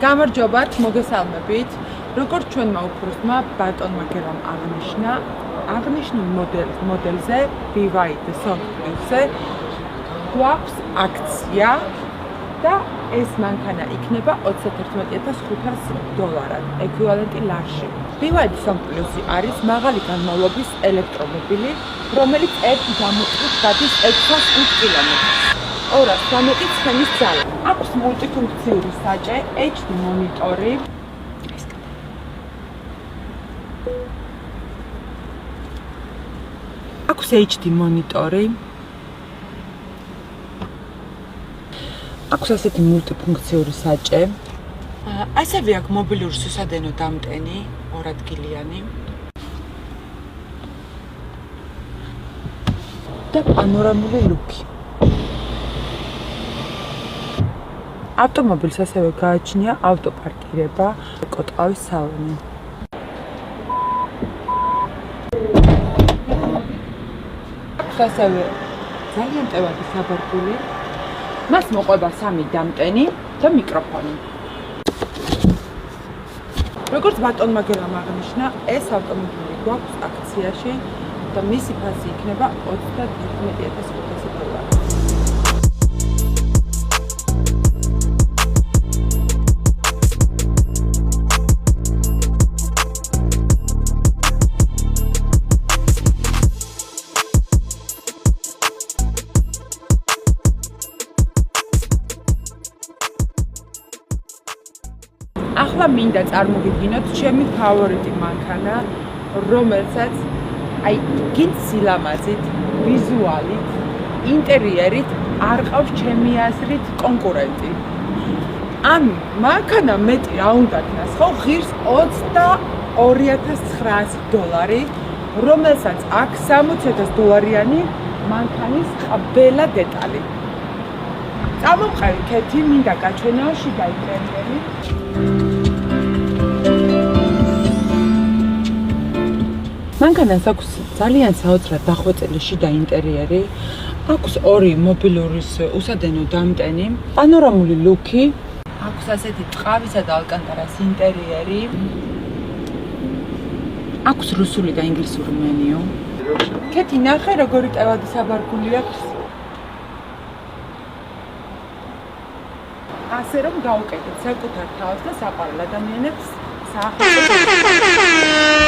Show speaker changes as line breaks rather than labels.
გამარჯობათ, მოგესალმებით. Როგორც ჩვენმა უფროსმა ბატონმა გერამ აღნიშნულ მოდელზე BYD Soft Plus-ზე გვაქვს აქცია და ეს მანქანა იქნება $31,500, ეკვივალენტი ლარში. BYD Soft Plus არის მაღალი განმავლობის ელექტრომობილი, რომელიც ერთი გამოწვით გადის 605 კილომეტრს. 213 ცხენის ძალა. აქვს მულტიფუნქციური საჭე, HD მონიტორი. აქვს HD მონიტორი. აქვს ასეთი მულტიფუნქციური საჭე. ასევე აქვს მობილური სუსადენო დამტენი, 2 ადგილიანი. და პანორამული ლუკი. ავტომობილს ასევე გააჩნია ავტოპარკირება, კოტყავის სალონი. აქვს ასევე ძალიან ტევადი საბარგული. მას მოყვება 3 დამტენი და მიკროფონი. როგორც ბატონმა გერამ აღნიშნა, ეს ავტომობილი გვაქვს აქციაში და მისი ფასი იქნება $31,500. ახლა მინდა წარმოგიდგინოთ ჩემი ფავორიტი მანქანა, რომელსაც გინდ სილამაზით, ვიზუალით, ინტერიერით არ ყავს ჩემი აზრით კონკურენტი. ამ მანქანა მეტი რა უნდა ქნას, ხო, ღირს $22,900, რომელსაც აქვს $60,000 მანქანის ყველა დეტალი. წამოვყევი ქეთი, მინდა გაჩვენო შიდა ინტერიერი. მანქანას აქვს ძალიან საოცრად დახვეწილი შიდა ინტერიერი, აქვს 2 მობილურის უსადენო დამტენი, პანორამული ლუკი, აქვს ასეთი ტყავისა და ალკანტარას ინტერიერი, აქვს რუსული და ინგლისური მენიუ. ქეთი ნახე, როგორი ტევადი საბარგული აქვს. ასე რომ გავუკეთეთ საკუთარ თავს და საყვარელ ადამიანებს საახალწლო